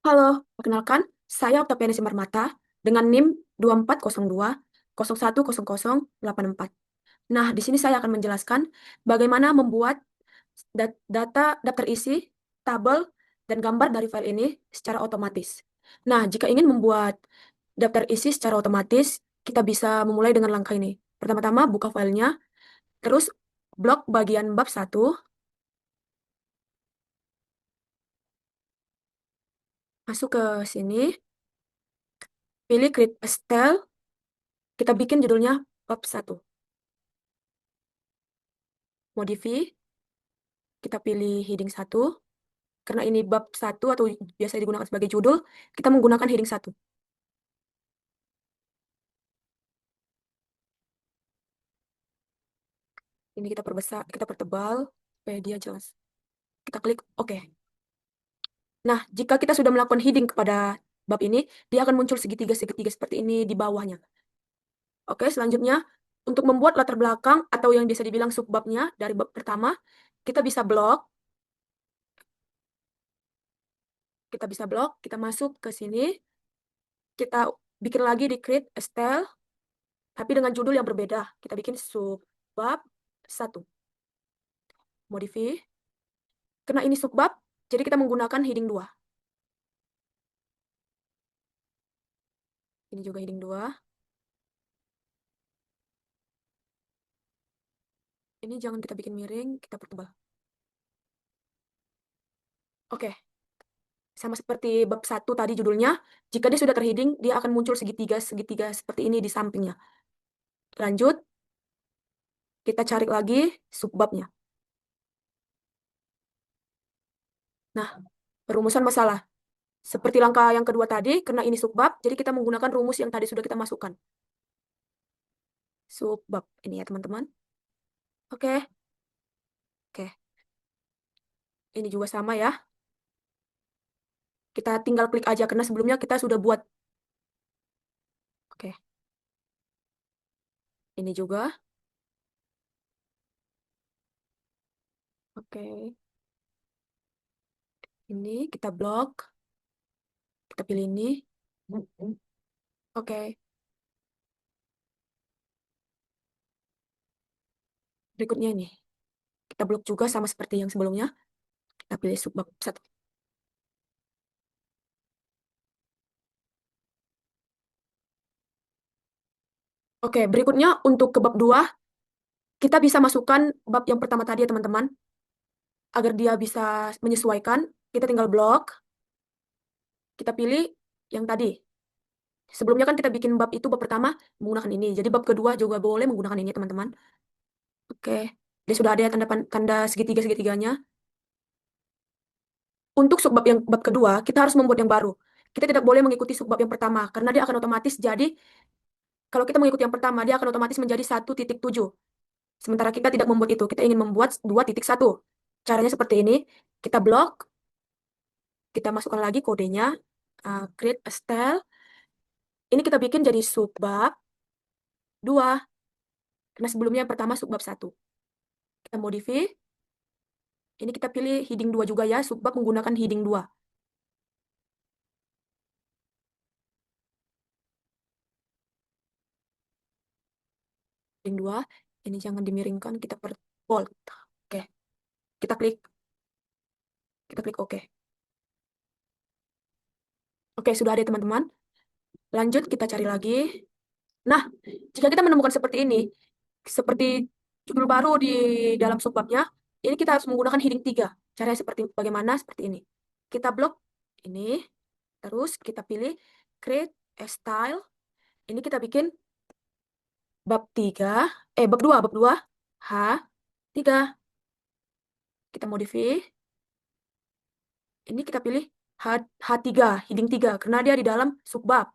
Halo, perkenalkan, saya Oktaviani Simarmata dengan NIM 2402 010084. Nah, di sini saya akan menjelaskan bagaimana membuat data daftar isi, tabel, dan gambar dari file ini secara otomatis. Nah, jika ingin membuat daftar isi secara otomatis, kita bisa memulai dengan langkah ini. Pertama-tama, buka filenya, terus blok bagian bab 1, masuk ke sini, pilih create a style, kita bikin judulnya bab 1. Modify, kita pilih heading 1. Karena ini bab 1 atau biasa digunakan sebagai judul, kita menggunakan heading 1. Ini kita perbesar, kita pertebal, supaya dia jelas. Kita klik OK. Nah, jika kita sudah melakukan heading kepada bab ini, dia akan muncul segitiga-segitiga seperti ini di bawahnya. Oke, selanjutnya, untuk membuat latar belakang atau yang bisa dibilang subbabnya dari bab pertama, kita bisa blok, kita masuk ke sini, kita bikin lagi di create a style, tapi dengan judul yang berbeda. Kita bikin subbab 1. Modify. Karena ini subbab, jadi kita menggunakan heading 2. Ini juga heading 2. Ini jangan kita bikin miring, kita pertebal. Oke. Sama seperti bab 1 tadi judulnya, jika dia sudah terheading, dia akan muncul segitiga-segitiga seperti ini di sampingnya. Lanjut, kita cari lagi subbabnya. Nah, perumusan masalah. Seperti langkah yang kedua tadi, karena ini subbab, jadi kita menggunakan rumus yang tadi sudah kita masukkan. Subbab ini ya, teman-teman. Oke. Oke. Ini juga sama ya. Kita tinggal klik aja, karena sebelumnya kita sudah buat. Oke. Ini juga. Oke. Ini kita blok. Kita pilih ini. Oke. Berikutnya ini. Kita blok juga sama seperti yang sebelumnya. Kita pilih subbab 1. Oke, berikutnya untuk ke bab 2, kita bisa masukkan bab yang pertama tadi ya teman-teman. Agar dia bisa menyesuaikan, kita tinggal blok. Kita pilih yang tadi. Sebelumnya kan kita bikin bab itu bab pertama menggunakan ini. Jadi bab kedua juga boleh menggunakan ini teman-teman. Oke, dia sudah ada ya tanda segitiga-segitiganya. Untuk subbab yang bab kedua, kita harus membuat yang baru. Kita tidak boleh mengikuti subbab yang pertama, karena dia akan otomatis jadi, kalau kita mengikuti yang pertama, dia akan otomatis menjadi 1.7. Sementara kita tidak membuat itu, kita ingin membuat 2.1. Caranya seperti ini, kita blok, kita masukkan lagi kodenya, create a style. Ini kita bikin jadi subbab 2, karena sebelumnya yang pertama subbab 1. Kita modify, ini kita pilih heading 2 juga ya, subbab menggunakan heading 2. Heading 2, ini jangan dimiringkan, kita per bold. Oke, kita klik OK. Oke, sudah ada teman-teman. Lanjut, kita cari lagi. Nah, jika kita menemukan seperti ini, seperti judul baru di dalam subbabnya, ini kita harus menggunakan heading 3. Caranya seperti bagaimana? Seperti ini. Kita blok ini, terus kita pilih create a style. Ini kita bikin bab 3, bab 2, H3. Kita modify. Ini kita pilih H3, heading 3, karena dia di dalam subbab.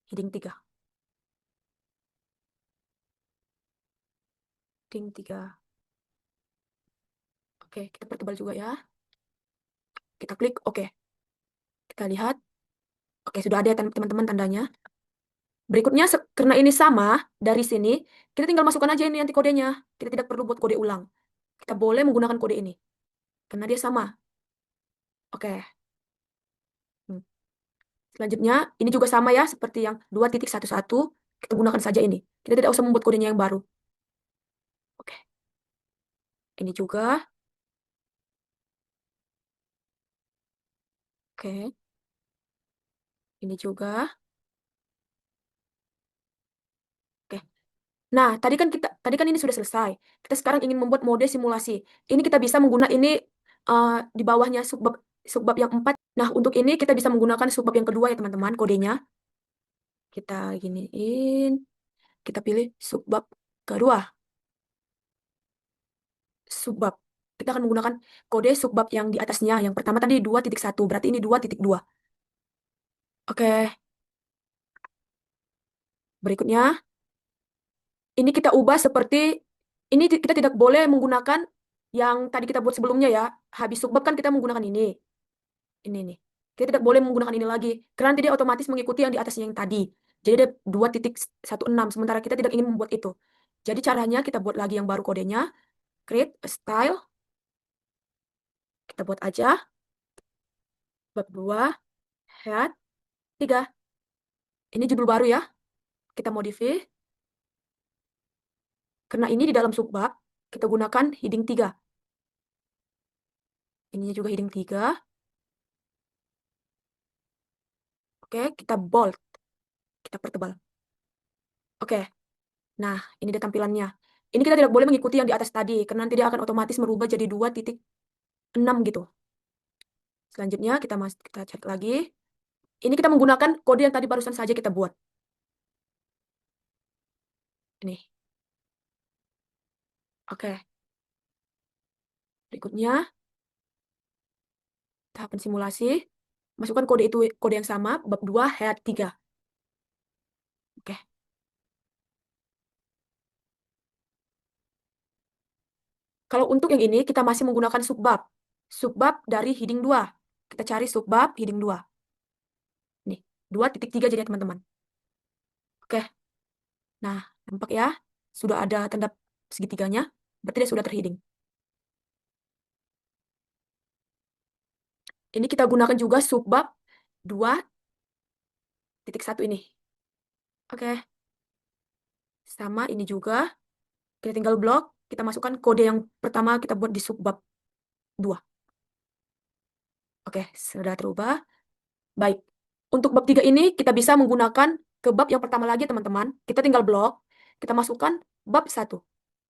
Heading 3. Heading 3. Oke, kita pertebal juga ya. Kita klik OK. Kita lihat. Oke, sudah ada teman-teman tandanya. Berikutnya, karena ini sama dari sini, kita tinggal masukkan aja ini nanti kodenya. Kita tidak perlu buat kode ulang. Kita boleh menggunakan kode ini, karena dia sama. Oke. Hmm. Selanjutnya, ini juga sama ya, seperti yang 2.11. Kita gunakan saja ini. Kita tidak usah membuat kodenya yang baru. Oke, ini juga. Oke, ini juga. Oke. Nah, tadi kan ini sudah selesai. Kita sekarang ingin membuat mode simulasi. Ini kita bisa menggunakan ini di bawahnya subbab yang 4. Nah, untuk ini kita bisa menggunakan subbab yang kedua ya, teman-teman, kodenya. Kita giniin, kita pilih subbab kedua. Subbab. Kita akan menggunakan kode subbab yang di atasnya. Yang pertama tadi 2.1, berarti ini 2.2. Oke, berikutnya ini kita ubah seperti ini kita tidak boleh menggunakan yang tadi kita buat sebelumnya ya. Habis subbab kan kita menggunakan ini. Ini nih. Kita tidak boleh menggunakan ini lagi. Karena nanti dia otomatis mengikuti yang di atasnya yang tadi. Jadi ada 2.16. Sementara kita tidak ingin membuat itu. Jadi caranya kita buat lagi yang baru kodenya. Create a style. Kita buat aja. Bab 2. Head 3. Ini judul baru ya. Kita modify. Karena ini di dalam subbab, kita gunakan heading 3. Ininya juga heading 3. Oke, kita bold. Kita pertebal. Oke. Nah, ini dia tampilannya. Ini kita tidak boleh mengikuti yang di atas tadi, karena nanti dia akan otomatis merubah jadi 2.6 gitu. Selanjutnya kita cek lagi. Ini kita menggunakan kode yang tadi barusan saja kita buat. Ini. Oke. Berikutnya, tahapan simulasi. Masukkan kode itu, kode yang sama, bab 2, head 3. Oke. Kalau untuk yang ini, kita masih menggunakan subbab. Subbab dari heading 2. Kita cari subbab heading 2. Nih, 2.3 jadi teman-teman. Oke. Nah, nampak ya, sudah ada tanda segitiganya, berarti dia sudah terheading. Ini kita gunakan juga subbab 2.1 ini. Oke, sama ini juga. Kita tinggal blok, kita masukkan kode yang pertama kita buat di subbab 2. Oke, sudah terubah. Baik. Untuk bab 3 ini kita bisa menggunakan ke bab yang pertama lagi, teman-teman. Kita tinggal blok, kita masukkan bab 1.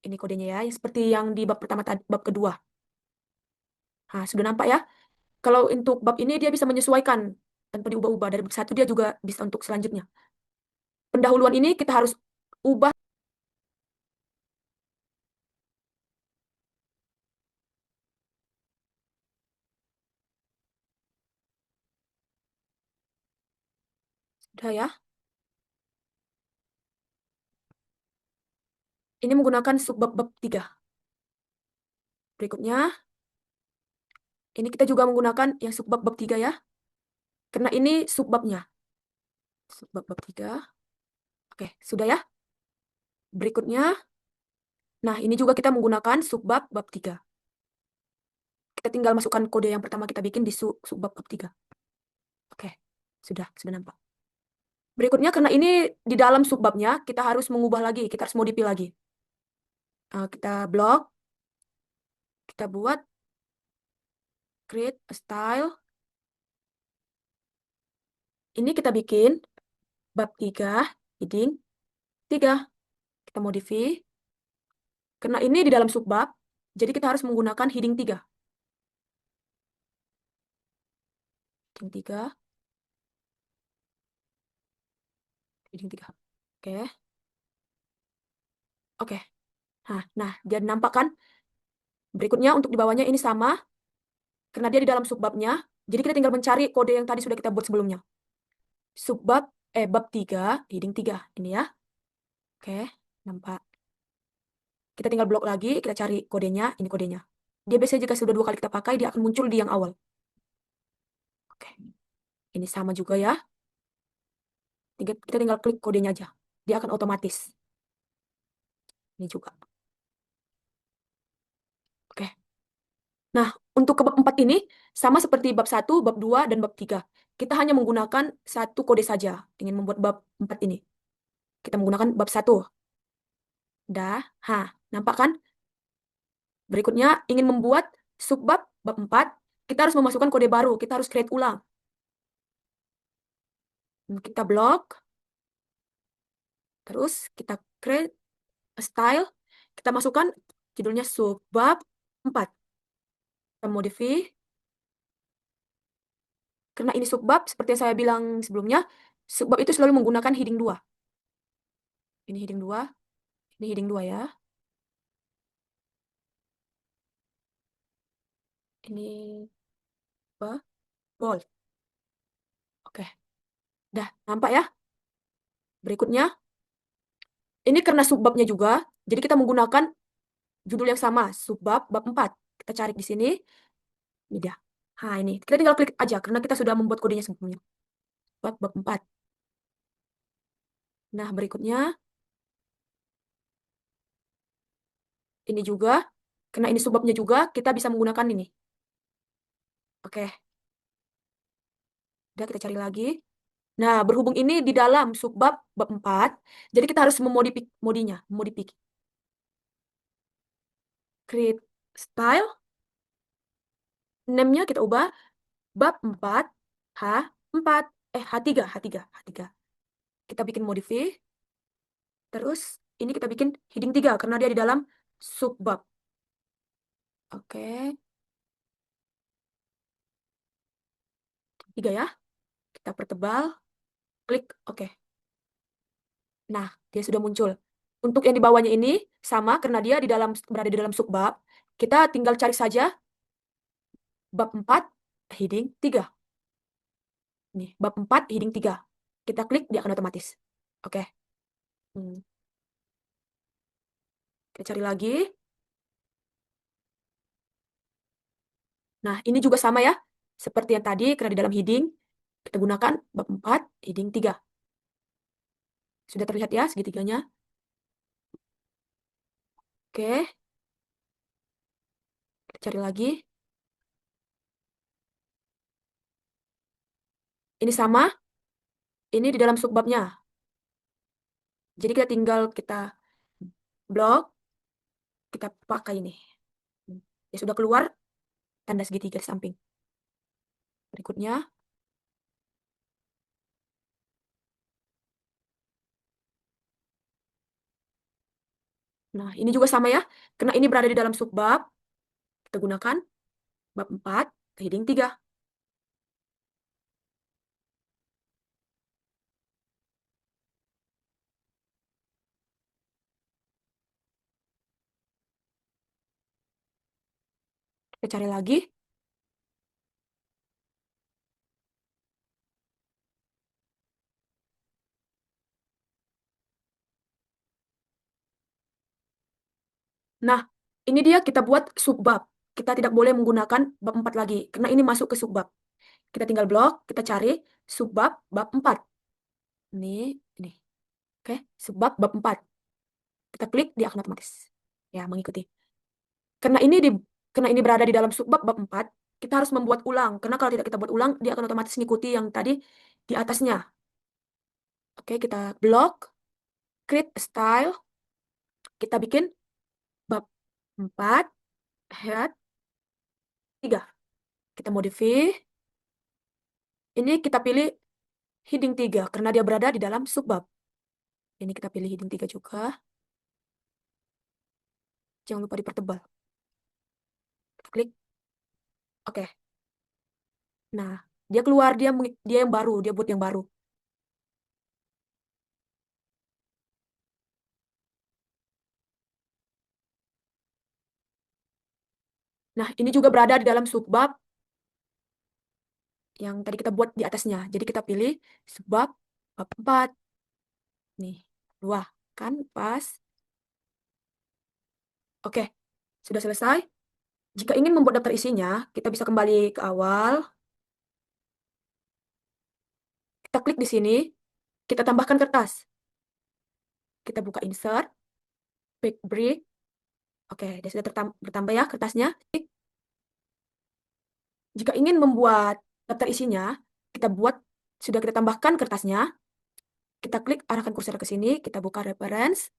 Ini kodenya ya, seperti yang di bab pertama tadi, bab kedua. Nah, sudah nampak ya? Kalau untuk bab ini dia bisa menyesuaikan tanpa diubah-ubah. Dari bab 1 dia juga bisa untuk selanjutnya. Pendahuluan ini kita harus ubah. Sudah ya. Ini menggunakan subbab bab 3. Berikutnya, ini kita juga menggunakan yang subbab bab 3 ya. Karena ini subbabnya. Subbab bab 3. Oke, sudah ya. Berikutnya, nah ini juga kita menggunakan subbab bab 3. Kita tinggal masukkan kode yang pertama kita bikin di subbab bab 3. Oke, sudah nampak. Berikutnya, karena ini di dalam subbabnya, kita harus mengubah lagi, kita harus modify lagi. Kita blok, kita buat create a style. Ini kita bikin bab 3, heading 3. Kita modify. Karena ini di dalam subbab, jadi kita harus menggunakan heading 3. Heading 3. Heading 3. Oke. Oke. Nah, dia nampak kan? Berikutnya untuk di bawahnya ini sama, karena dia di dalam subbabnya, jadi kita tinggal mencari kode yang tadi sudah kita buat sebelumnya. Bab 3, heading 3. Ini ya. Oke, nampak. Kita tinggal blok lagi, kita cari kodenya, ini kodenya. Dia biasanya jika sudah 2 kali kita pakai, dia akan muncul di yang awal. Oke, ini sama juga ya. Kita tinggal klik kodenya aja. Dia akan otomatis. Ini juga. Oke. Nah, untuk ke bab 4 ini sama seperti bab 1, bab 2, dan bab 3. Kita hanya menggunakan satu kode saja ingin membuat bab 4 ini. Kita menggunakan bab 1. Dah. Nampak kan? Berikutnya ingin membuat subbab bab 4, kita harus memasukkan kode baru. Kita harus create ulang. Kita blok, terus kita create a style. Kita masukkan judulnya subbab 4. Kita modify. Karena ini subbab, seperti yang saya bilang sebelumnya, subbab itu selalu menggunakan heading 2. Ini heading 2, ini heading 2 ya. Ini apa? Bold. Oke, dah nampak ya. Berikutnya, ini karena subbabnya juga, jadi kita menggunakan judul yang sama, subbab bab 4. Kita cari di sini, ini dia. Ini. Kita tinggal klik aja, karena kita sudah membuat kodenya sebelumnya. Bab 4. Nah, berikutnya, ini juga, karena ini subbabnya juga, kita bisa menggunakan ini. Oke, udah kita cari lagi. Nah, berhubung ini di dalam subbab bab 4, jadi kita harus memodifik modinya, modifik. Create style, name-nya kita ubah bab 4, H4, H3. Kita bikin modify, terus ini kita bikin heading 3 karena dia di dalam subbab. Oke, 3 ya. Kita pertebal, klik oke. Nah, dia sudah muncul. Untuk yang di bawahnya ini sama karena dia berada di dalam subbab. Kita tinggal cari saja bab 4 heading 3. Nih, bab 4 heading 3. Kita klik dia akan otomatis. Oke. Hmm, Kita cari lagi. Nah, ini juga sama ya. Seperti yang tadi karena di dalam heading kita gunakan bab 4 heading 3. Sudah terlihat ya segitiganya. Oke, kita cari lagi. Ini sama, ini di dalam subbabnya. Jadi kita tinggal kita blok, kita pakai ini. Ya sudah keluar tanda segitiga di samping. Berikutnya, nah ini juga sama ya. Karena ini berada di dalam subbab, kita gunakan bab 4, heading 3. Kita cari lagi. Nah, ini dia kita buat subbab. Kita tidak boleh menggunakan bab 4 lagi, karena ini masuk ke subbab. Kita tinggal blok, kita cari subbab bab 4. Ini. Oke, subbab bab 4. Kita klik, dia akan otomatis. Ya, mengikuti. Karena ini di karena ini berada di dalam subbab bab 4, kita harus membuat ulang. Karena kalau tidak kita buat ulang, dia akan otomatis mengikuti yang tadi di atasnya. Oke, kita blok, create style, kita bikin bab 4, head 3. Kita modify. Ini kita pilih heading 3 karena dia berada di dalam subbab. Ini kita pilih heading 3 juga. Jangan lupa dipertebal. Kita klik. Oke. Nah, dia keluar, dia yang baru, dia buat yang baru. Nah, ini juga berada di dalam subbab yang tadi kita buat di atasnya. Jadi kita pilih subbab bab 4. Nih, 2. Kan pas. Oke, sudah selesai. Jika ingin membuat daftar isinya, kita bisa kembali ke awal. Kita klik di sini, kita tambahkan kertas. Kita buka insert, pick brick. Oke, dia sudah bertambah ya kertasnya. Jika ingin membuat daftar isinya, kita buat, sudah kita tambahkan kertasnya, kita klik arahkan kursor ke sini, kita buka reference,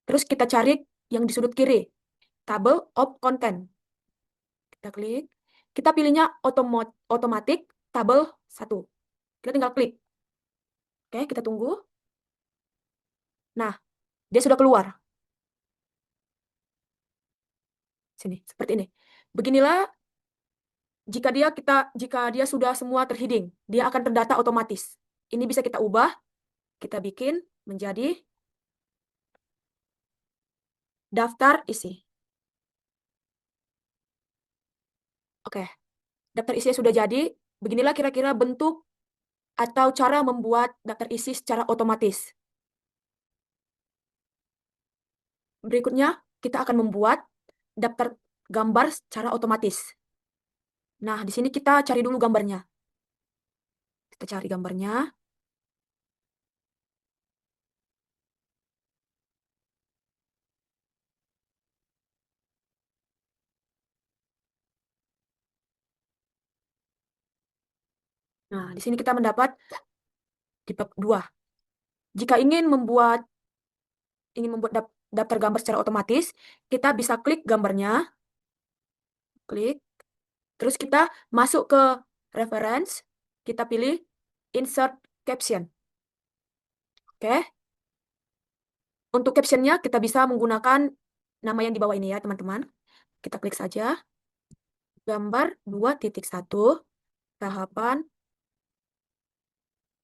terus kita cari yang di sudut kiri, table of content. Kita klik, kita pilihnya otomatik tabel 1. Kita tinggal klik. Oke, kita tunggu. Nah, dia sudah keluar. Sini, seperti ini. Beginilah jika dia sudah semua terhiding, dia akan terdata otomatis. Ini bisa kita ubah, kita bikin menjadi daftar isi. Oke, daftar isi sudah jadi. Beginilah kira-kira bentuk atau cara membuat daftar isi secara otomatis. Berikutnya, kita akan membuat daftar gambar secara otomatis. Nah, di sini kita cari dulu gambarnya. Kita cari gambarnya. Nah, di sini kita mendapat di bab 2. Jika ingin membuat daftar gambar secara otomatis, kita bisa klik gambarnya, klik, terus kita masuk ke reference, kita pilih insert caption. Oke. Untuk captionnya kita bisa menggunakan nama yang di bawah ini ya, teman-teman. Kita klik saja gambar 2.1 tahapan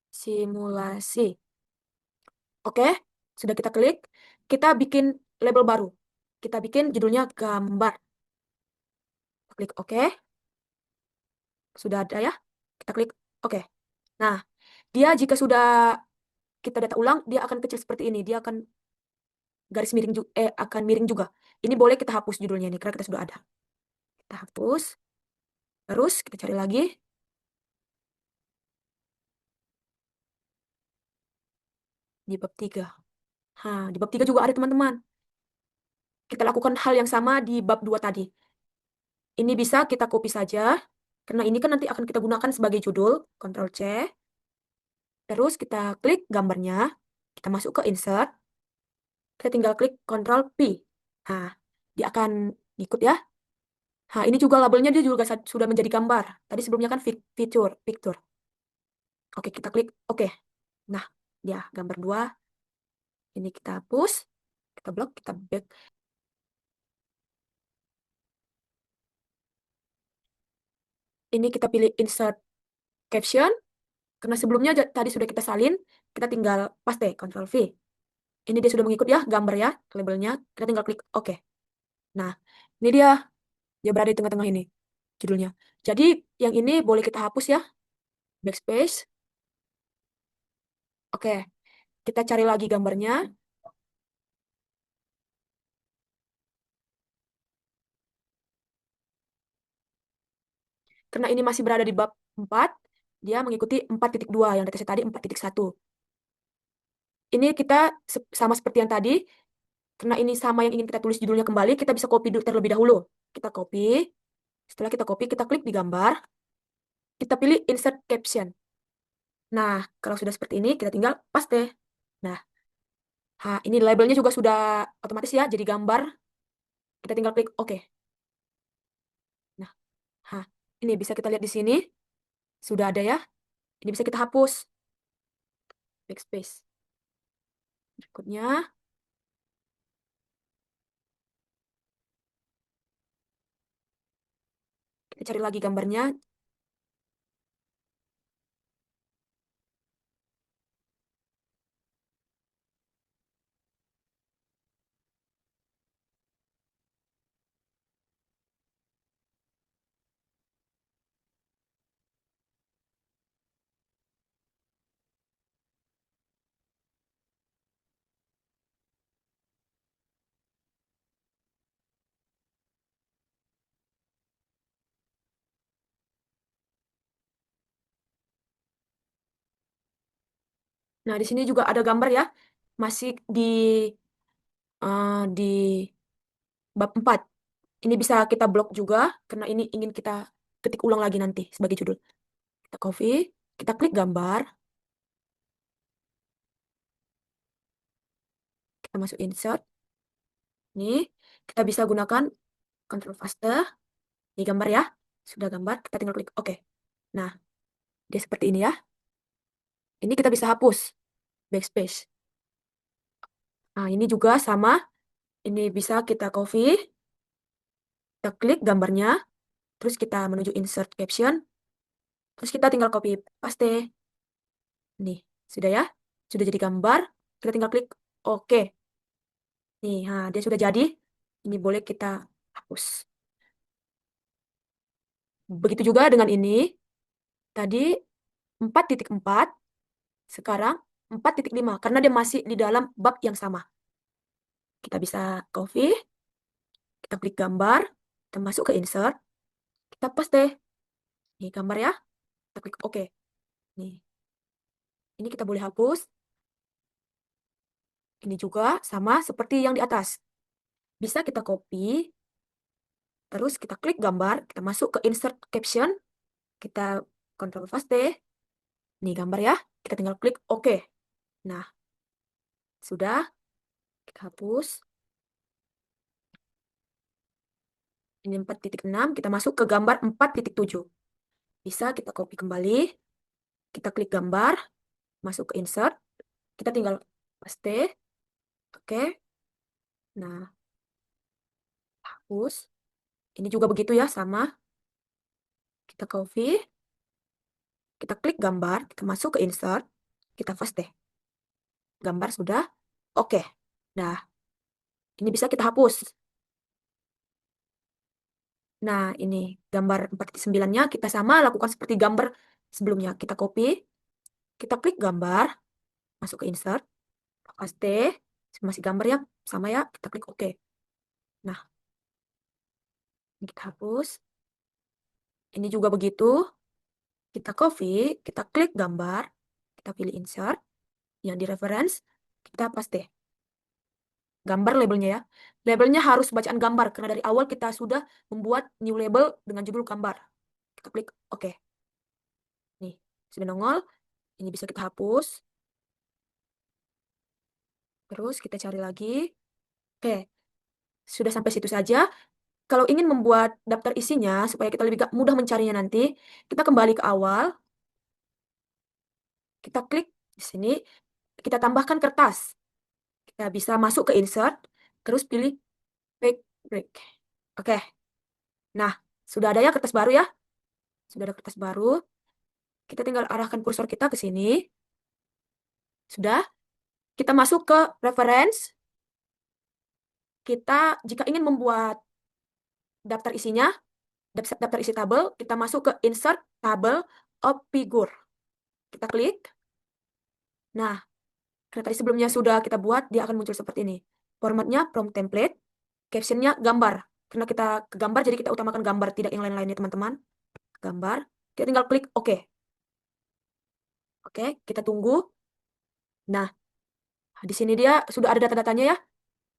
simulasi. Oke, sudah kita klik, kita bikin label baru. Kita bikin judulnya gambar. Klik OK. Sudah ada ya. Kita klik OK. Nah, dia jika sudah kita data ulang, dia akan kecil seperti ini. Dia akan garis miring juga, akan miring juga. Ini boleh kita hapus judulnya ini karena kita sudah ada. Kita hapus. Terus kita cari lagi. Di bab 3. Nah, di bab 3 juga ada teman-teman. Kita lakukan hal yang sama di bab 2 tadi. Ini bisa kita copy saja. Karena ini kan nanti akan kita gunakan sebagai judul. Ctrl C. Terus kita klik gambarnya. Kita masuk ke insert. Kita tinggal klik Ctrl P. Nah, dia akan ikut ya. Nah, ini juga labelnya dia juga sudah menjadi gambar. Tadi sebelumnya kan picture. Oke, kita klik oke. Nah, dia gambar 2. Ini kita hapus. Kita blok, kita back. Ini kita pilih insert caption. Karena sebelumnya tadi sudah kita salin, kita tinggal paste, Ctrl V. Ini dia sudah mengikut ya, gambar ya, labelnya. Kita tinggal klik oke. Nah, ini dia berada di tengah-tengah ini, judulnya. Jadi, yang ini boleh kita hapus ya, backspace. Oke, kita cari lagi gambarnya. Karena ini masih berada di bab 4, dia mengikuti 4.2, yang tadi 4.1. Ini kita sama seperti yang tadi, karena ini sama yang ingin kita tulis judulnya kembali, kita bisa copy terlebih dahulu. Kita copy, setelah kita copy, kita klik di gambar, kita pilih insert caption. Nah, kalau sudah seperti ini, kita tinggal paste. Nah, ini labelnya juga sudah otomatis ya, jadi gambar. Kita tinggal klik OK. Nah, ini bisa kita lihat di sini. Sudah ada ya. Ini bisa kita hapus. Backspace. Berikutnya, kita cari lagi gambarnya. Nah, di sini juga ada gambar ya. Masih di bab 4. Ini bisa kita blok juga, karena ini ingin kita ketik ulang lagi nanti sebagai judul. Kita copy, kita klik gambar, kita masuk insert. Nih, kita bisa gunakan Ctrl Paste. Ini gambar ya. Sudah gambar, kita tinggal klik OK. Nah, dia seperti ini ya. Ini kita bisa hapus, backspace. Nah, ini juga sama. Ini bisa kita copy, kita klik gambarnya, terus kita menuju insert caption, terus kita tinggal copy paste. Nih, sudah ya. Sudah jadi gambar, kita tinggal klik OK. Nih, nah, dia sudah jadi. Ini boleh kita hapus. Begitu juga dengan ini. Tadi 4.4, sekarang 4.5, karena dia masih di dalam bab yang sama. Kita bisa copy, kita klik gambar, kita masuk ke insert, kita paste. Nih gambar ya, kita klik OK. Nih, ini kita boleh hapus. Ini juga sama seperti yang di atas. Bisa kita copy, terus kita klik gambar, kita masuk ke insert caption, kita Ctrl paste. Nih gambar ya, kita tinggal klik OK. Nah, sudah, kita hapus. Ini 4.6, kita masuk ke gambar 4.7. Bisa kita copy kembali, kita klik gambar, masuk ke insert, kita tinggal paste. Oke. Nah, hapus. Ini juga begitu ya, sama. Kita copy, kita klik gambar, kita masuk ke insert, kita paste. Gambar sudah oke. Nah, ini bisa kita hapus. Nah, ini gambar 4.9-nya kita sama lakukan seperti gambar sebelumnya. Kita copy, kita klik gambar, masuk ke insert, paste, masih gambar ya, sama ya, kita klik OK. Nah, ini kita hapus. Ini juga begitu. Kita copy, kita klik gambar, kita pilih insert, yang di reference, kita paste. Gambar labelnya ya. Labelnya harus bacaan gambar, karena dari awal kita sudah membuat new label dengan judul gambar. Kita klik OK. Nih, sudah nongol. Ini bisa kita hapus. Terus kita cari lagi. Oke, sudah sampai situ saja. Kalau ingin membuat daftar isinya, supaya kita lebih mudah mencarinya nanti, kita kembali ke awal. Kita klik di sini. Kita tambahkan kertas. Kita bisa masuk ke insert, terus pilih Fake break. Oke. Nah, sudah ada ya kertas baru ya? Sudah ada kertas baru. Kita tinggal arahkan kursor kita ke sini. Sudah. Kita masuk ke reference. Kita jika ingin membuat daftar isinya, daftar isi tabel, kita masuk ke insert table of figure. Kita klik. Nah, karena tadi sebelumnya sudah kita buat, dia akan muncul seperti ini. Formatnya from template, captionnya gambar. Karena kita ke gambar, jadi kita utamakan gambar, tidak yang lain-lainnya teman-teman. Gambar. Kita tinggal klik OK. Oke, kita tunggu. Nah, di sini dia sudah ada data-datanya ya.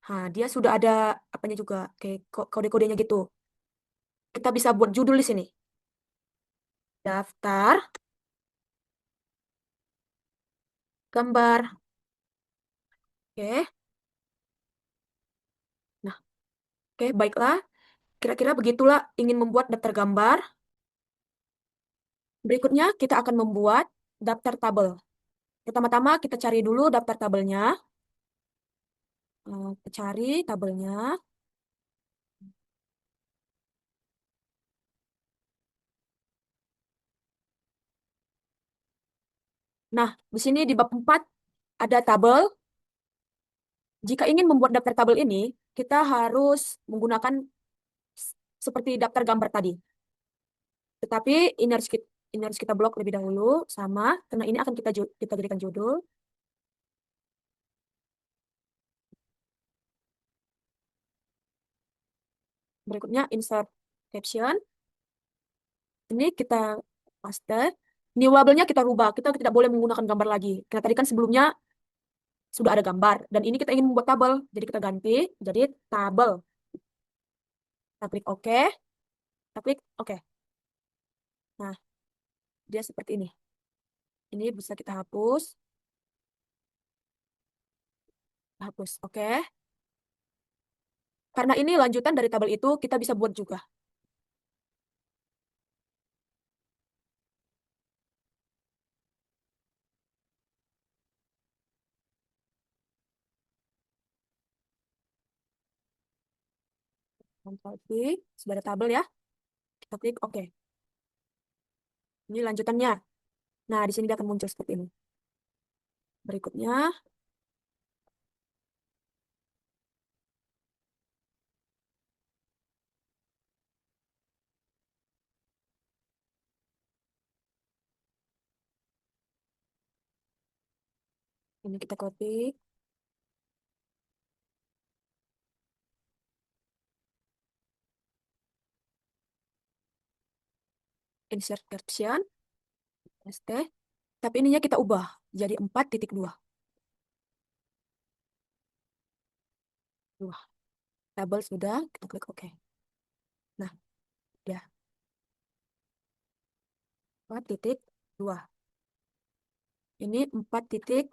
Nah, dia sudah ada apanya juga, kayak kode-kodenya gitu. Kita bisa buat judul di sini. Daftar gambar. Oke. Nah, oke, baiklah. Kira-kira begitulah ingin membuat daftar gambar. Berikutnya kita akan membuat daftar tabel. Pertama-tama kita cari dulu daftar tabelnya. Kita cari tabelnya. Nah, di sini di bab 4 ada tabel. Jika ingin membuat daftar tabel ini, kita harus menggunakan seperti daftar gambar tadi. Tetapi ini harus kita blok lebih dahulu sama, karena ini akan kita jadikan judul. Berikutnya insert caption. Ini kita paste. New labelnya kita rubah. Kita tidak boleh menggunakan gambar lagi. Karena tadi kan sebelumnya sudah ada gambar. Dan ini kita ingin membuat tabel. Jadi kita ganti jadi tabel. Kita klik OK. Kita klik OK. Nah, dia seperti ini. Ini bisa kita hapus. Hapus, oke. Karena ini lanjutan dari tabel itu, kita bisa buat juga. Ctrl klik, sudah ada tabel ya. Kita klik oke. Ini lanjutannya. Nah, di sini dia akan muncul seperti ini. Berikutnya, ini kita copy, insert caption, paste. Tapi ininya kita ubah jadi 4.2. Wah, tabel sudah, kita klik oke. Nah, udah 4.2. Ini 4.3.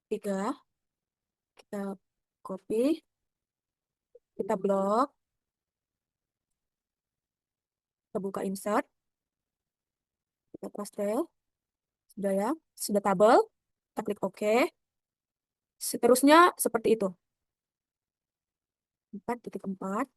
Kita copy, kita blok, kita buka insert, kita paste. Sudah ya, sudah tabel. Kita klik oke. Seterusnya seperti itu. 4.4.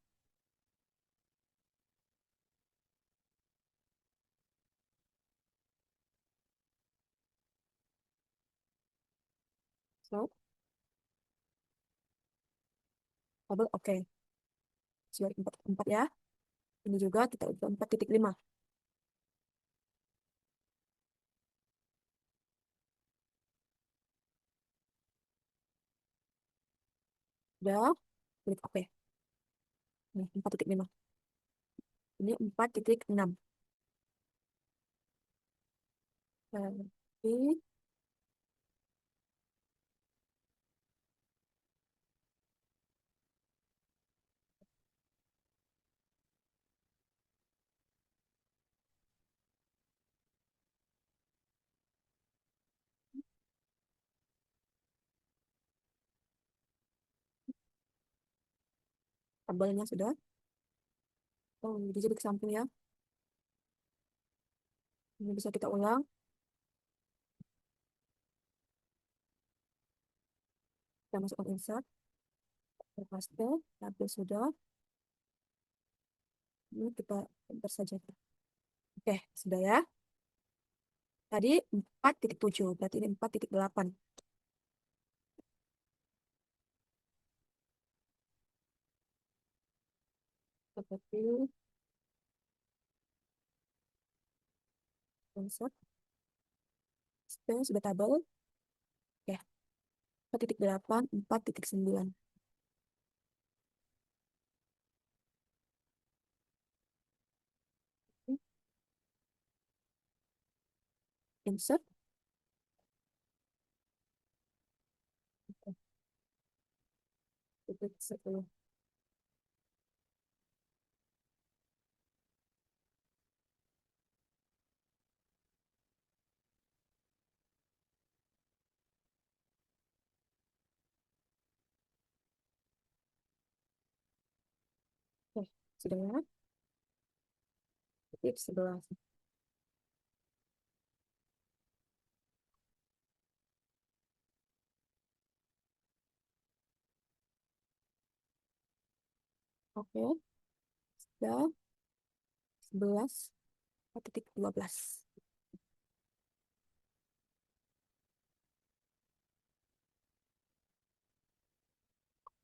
So, tabel oke. Sudah 4.4 ya. Ini juga kita ubah 4.5. Udah, klik oke. Nih, 4.5. Ini 4.6. Tapi tabelnya sudah. Oh, jadi ke samping ya. Ini bisa kita ulang. Kita masukkan insert. Kita paste. Tabel sudah. Ini kita enter saja. Oke, sudah ya. Tadi 4.7, berarti ini 4.8. Seperti insert. Sudah tabel. Oke, 4.8, 4.9. Insert. Titik 10. Oke, sudah ya. Titik 11. Oke, sudah 11. 4.12.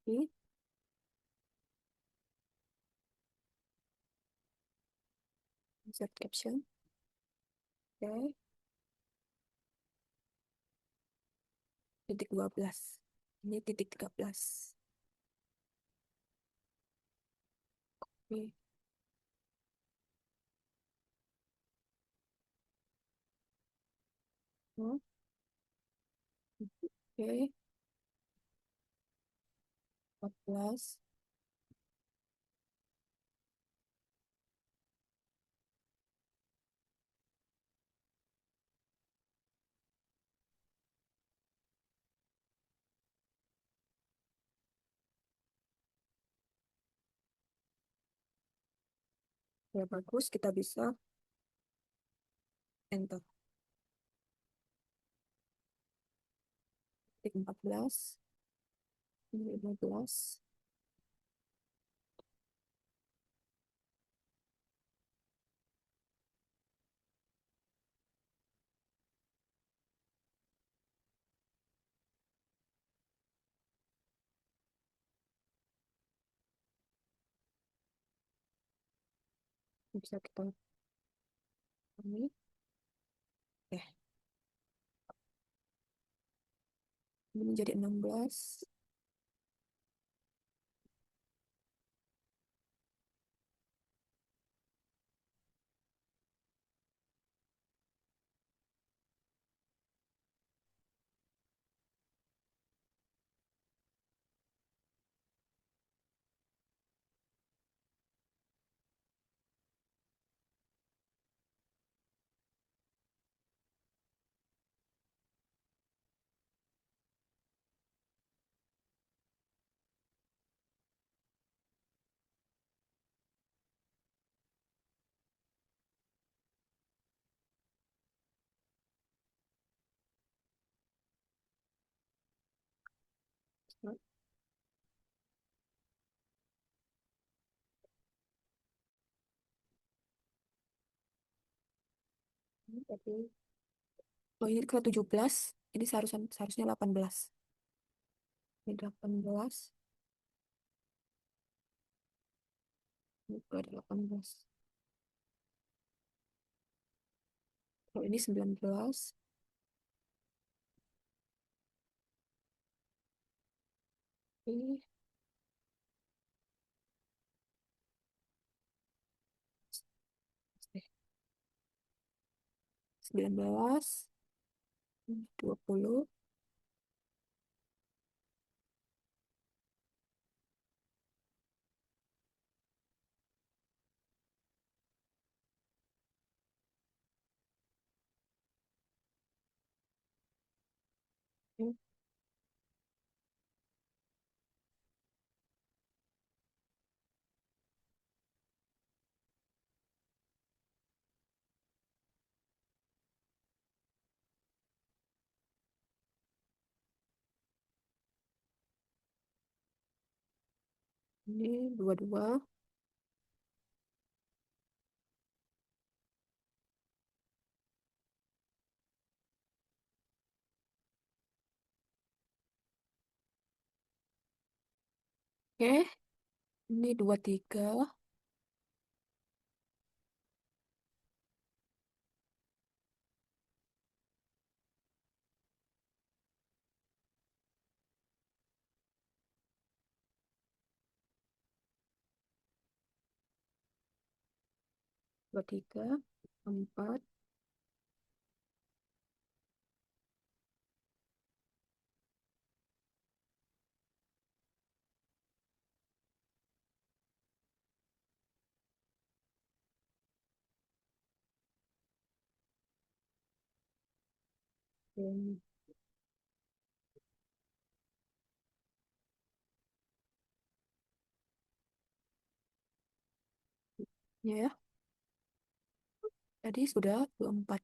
Oke, insert caption. Oke, titik 12. Ini titik 13. Oke, oh, oke, 14. Ya bagus, kita bisa enter. Titik 14, ini 15. Bisa kita ini. Ya, ini menjadi 16. Ini tadi. Oh, ini ke 17. Ini seharusnya 18. Ini 18. Ini ke 18. Oh, ini 19. Ini 19. 20. Oke. Ini 22. Oke. Ini 23. 23. 4. Dan ya, tadi sudah 24.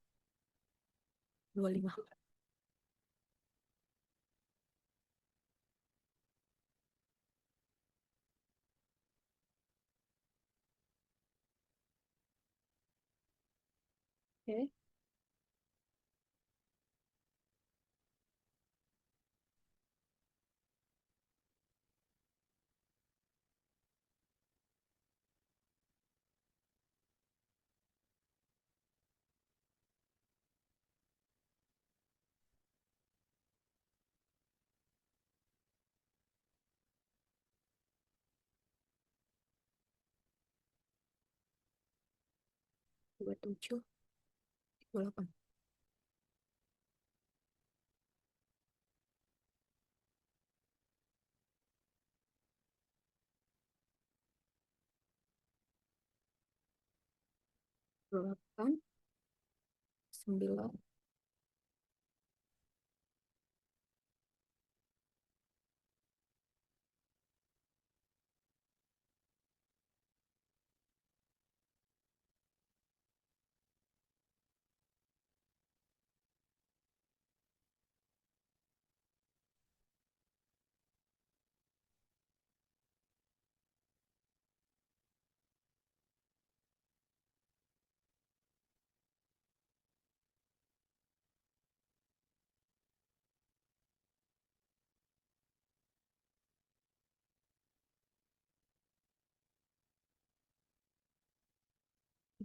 25. Oke. 27. 28. Delapan. 9.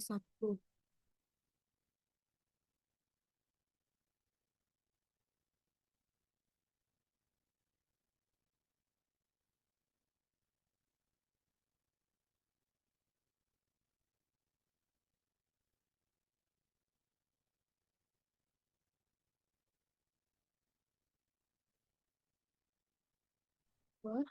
Satu. Dua.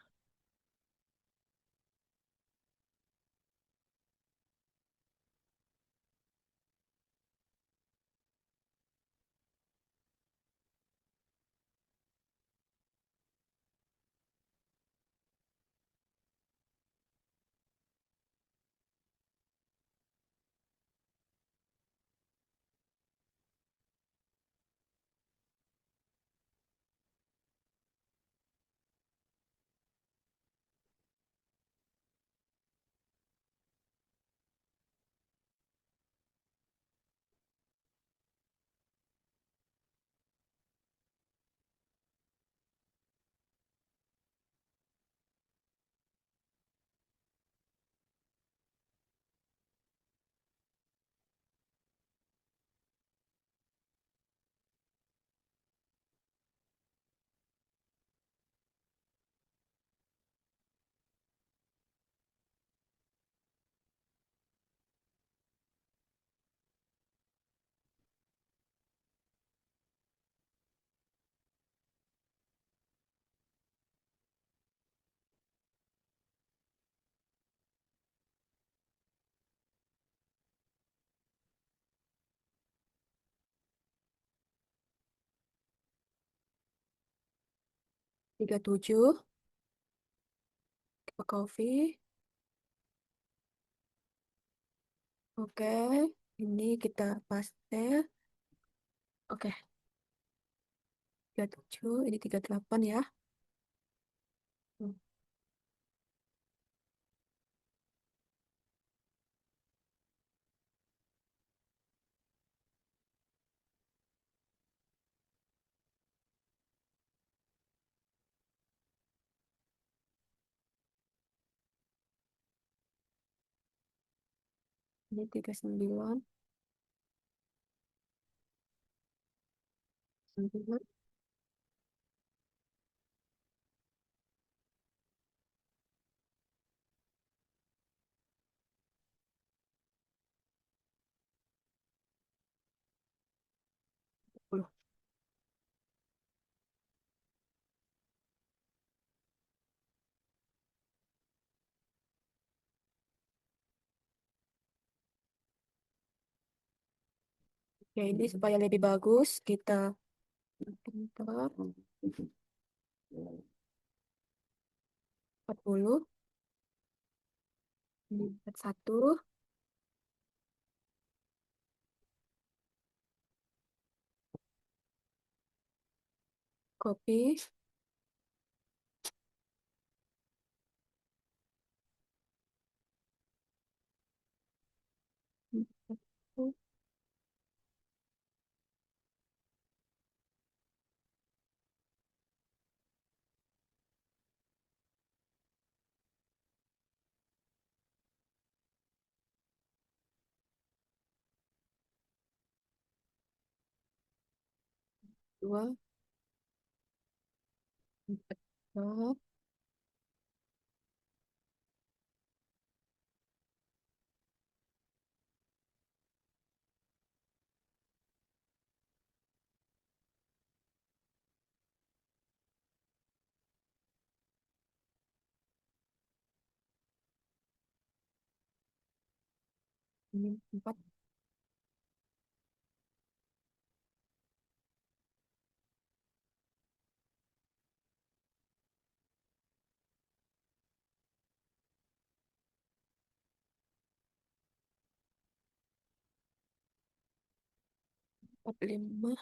37. Cup coffee. Oke. Ini kita pastel. Oke. 37. Ini 38 ya. Hmm, Ini 39. 9. Puluh. Oke, ini supaya lebih bagus kita pintar. 40. Ini 41. Kopi. 2. 4. 4. 45.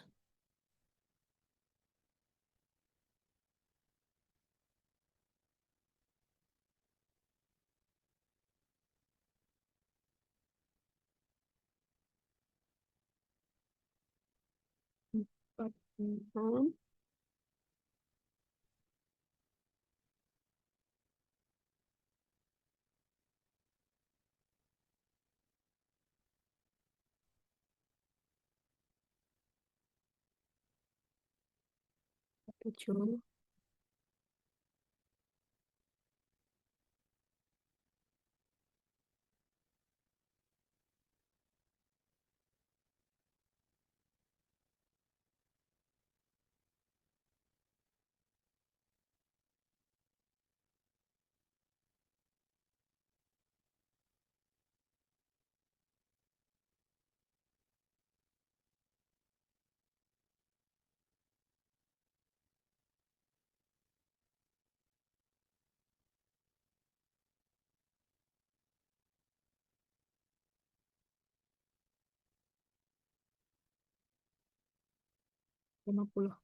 46. 7, 50.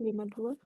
Lima dua.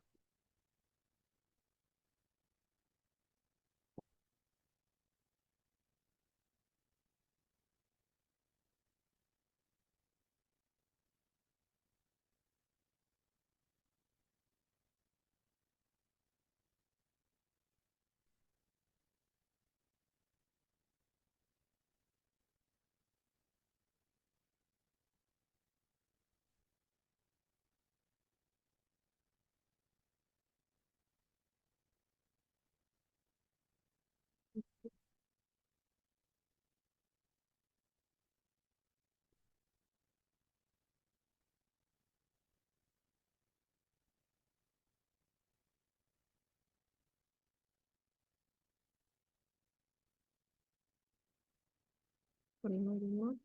Lima lima.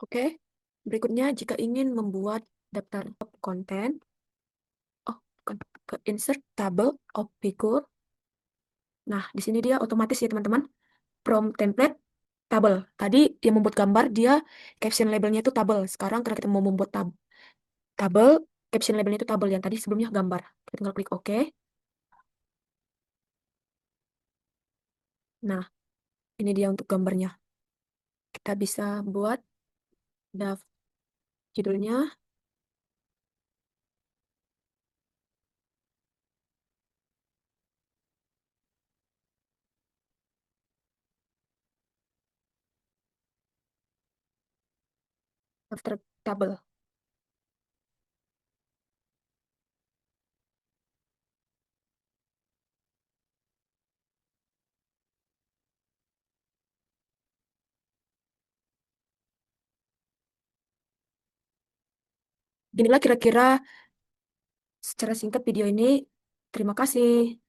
Oke. Berikutnya, jika ingin membuat daftar konten, oh, bukan, ke insert table of figure. Nah, di sini dia otomatis ya teman-teman. From template table. Tadi yang membuat gambar dia caption labelnya itu table. Sekarang karena kita mau membuat table, caption labelnya itu table yang tadi sebelumnya gambar. Kita tinggal klik OK. Nah, ini dia untuk gambarnya. Kita bisa buat judulnya daftar table. Inilah kira-kira secara singkat video ini. Terima kasih.